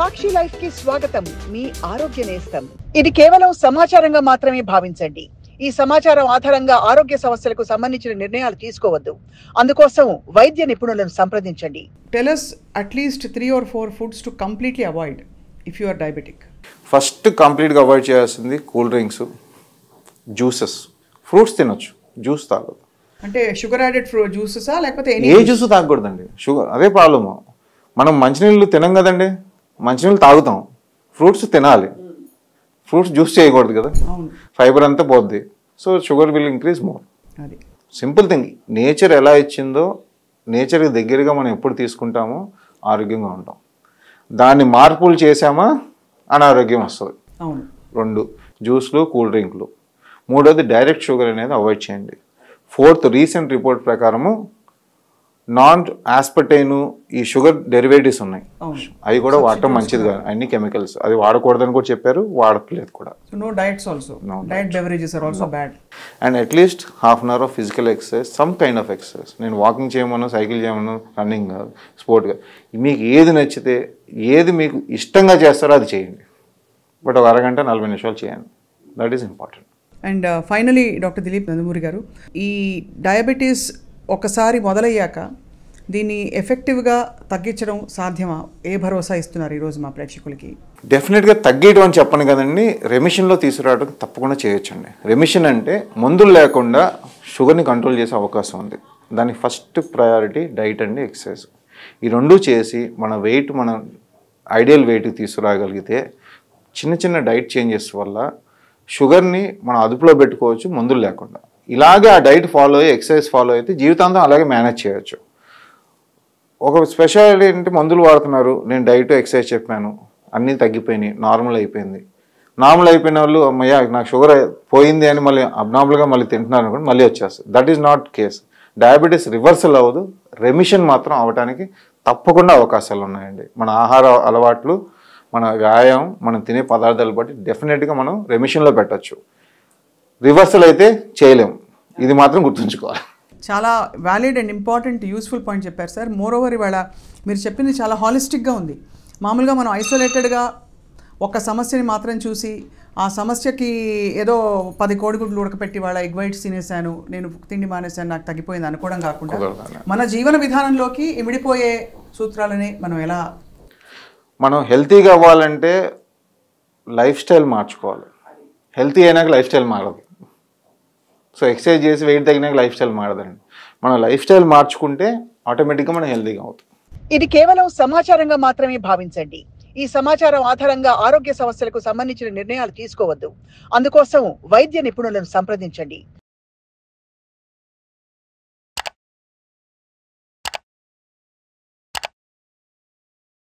సాక్షి life కి స్వాగతం. మీ ఆరోగ్య నేస్తం. ఇది కేవలం సమాచారంగా మాత్రమే భావించండి. ఈ సమాచారం ఆధారంగా ఆరోగ్య సమస్యలకు సంబంధించిన నిర్ణయాలు తీసుకోవద్దు. అందుకోసం వైద్య నిపుణులను సంప్రదించండి. Tell us at least 3 or 4 foods to completely avoid if you are diabetic. First కంప్లీట్గా అవాయిడ్ చేయాల్సింది కూల్ డ్రింక్స్, జ్యూసెస్. ఫ్రూట్స్ తినొచ్చు, జ్యూస్ తాగదు. అంటే షుగర్ యాడెడ్ జ్యూసెసా లేకపోతే ఏ జ్యూస్ తాగకూడదండి. షుగర్ అదే ప్రాబ్లము. మనం మంచినీళ్ళు తినం కదండి, మంచినీళ్ళు తాగుతాం. ఫ్రూట్స్ తినాలి, ఫ్రూట్స్ జ్యూస్ చేయకూడదు కదా, ఫైబర్ అంతా పోద్ది. So sugar will increase more. అది సింపుల్ థింగ్. నేచర్ ఎలా ఇచ్చిందో నేచర్కి దగ్గరగా మనం ఎప్పుడు తీసుకుంటామో ఆరోగ్యంగా ఉంటాం. దాన్ని మార్పులు చేసామా అనారోగ్యం వస్తుంది. అవును. 2 జ్యూస్లు, కూల్ డ్రింక్లు. 3వది డైరెక్ట్ షుగర్ అనేది అవాయిడ్ చేయండి. 4th రీసెంట్ రిపోర్ట్ ప్రకారము నాన్ ఆస్పర్టైన్ ఈ షుగర్ డెరివేటివ్స్ ఉన్నాయి, అవి కూడా వాడటం మంచిది కాదు. అన్ని కెమికల్స్, అది వాడకూడదని కూడా చెప్పారు, వాడట్లేదు కూడా. No diets also. Diet beverages are also bad. And at least ½ an hour of physical exercise, some kind of exercise. నేను వాకింగ్ చేయమను, సైకిల్ చేయమను, రన్నింగ్ కాదు, స్పోర్ట్గా. మీకు ఏది నచ్చితే, ఏది మీకు ఇష్టంగా చేస్తారో అది చేయండి. బట్ ఒక అరగంట 40 నిమిషాలు చేయండి. That is important. And finally doctor Dilip Nandamuri గారు, ఈ డయాబెటీస్ ఒకసారి మొదలయ్యాక దీన్ని ఎఫెక్టివ్గా తగ్గించడం సాధ్యమా? ఏ భరోసా ఇస్తున్నారు ఈరోజు మా ప్రేక్షకులకి? డెఫినెట్గా తగ్గేయడం అని చెప్పను కదండి, రెమిషన్లో తీసుకురావడం తప్పకుండా చేయొచ్చండి. రెమిషన్ అంటే మందులు లేకుండా షుగర్ని కంట్రోల్ చేసే అవకాశం ఉంది. దానికి ఫస్ట్ ప్రయారిటీ డైట్ అండి, ఎక్సర్సైజ్. ఈ 2 చేసి మన వెయిట్, మన ఐడియల్ వెయిట్కి తీసుకురాగలిగితే చిన్న చిన్న డైట్ చేంజెస్ వల్ల షుగర్ని మనం అదుపులో పెట్టుకోవచ్చు మందులు లేకుండా. ఇలాగే ఆ డైట్ ఫాలో అయ్యి, ఎక్సర్సైజ్ ఫాలో అయితే జీవితాంతం అలాగే మేనేజ్ చేయొచ్చు. ఒక స్పెషాలిటీ ఏంటి, మందులు వాడుతున్నారు, నేను డైట్ ఎక్సర్సైజ్ చెప్పాను, అన్నీ తగ్గిపోయినాయి, నార్మల్ అయిపోయింది. నార్మల్ అయిపోయిన వాళ్ళు అమ్మయ్య నాకు షుగర్ పోయింది అని మళ్ళీ అబ్నార్మల్గా మళ్ళీ తింటున్నారు అనుకోండి, మళ్ళీ వచ్చేస్తుంది. That is not case. Diabetes reversal అవ్వదు, రెమిషన్ మాత్రం అవ్వడానికి తప్పకుండా అవకాశాలు ఉన్నాయండి. మన ఆహార అలవాట్లు, మన వ్యాయామం, మనం తినే పదార్థాలు బట్టి డెఫినెట్గా మనం రెమిషన్లో పెట్టచ్చు. రివర్సల్ అయితే చేయలేము, ఇది మాత్రం గుర్తుంచుకోవాలి. చాలా valid and important useful point చెప్పారు సార్. మోర్ ఓవర్ ఇవాళ మీరు చెప్పింది చాలా హాలిస్టిక్గా ఉంది. మామూలుగా మనం ఐసోలేటెడ్గా ఒక సమస్యని మాత్రం చూసి ఆ సమస్యకి ఏదో 10 కోడిగుడ్లు ఉడకపెట్టి వాళ్ళ ఎగ్ వైట్స్ తినేసాను, నేను తిండి మానేసాను, నాకు తగ్గిపోయింది అనుకోవడం కాకుండా మన జీవన విధానంలోకి ఇమిడిపోయే సూత్రాలని మనం హెల్తీగా అవ్వాలంటే లైఫ్ స్టైల్ మార్చుకోవాలి. హెల్తీ అయినాక లైఫ్ స్టైల్ మారదు. సో ఎక్సర్సైజ్ చేసి వెయిట్ తగ్గినాక లైఫ్ స్టైల్ మారదండి. మనం లైఫ్ స్టైల్ మార్చుకుంటే ఆటోమేటిక్గా మనం హెల్తీగా అవుతాం. ఇది కేవలం సమాచారంగా మాత్రమే భావించండి. ఈ సమాచారం ఆధారంగా ఆరోగ్య సమస్యలకు సంబంధించిన నిర్ణయాలు తీసుకోవద్దు. అందుకోసం వైద్య నిపుణులను సంప్రదించండి.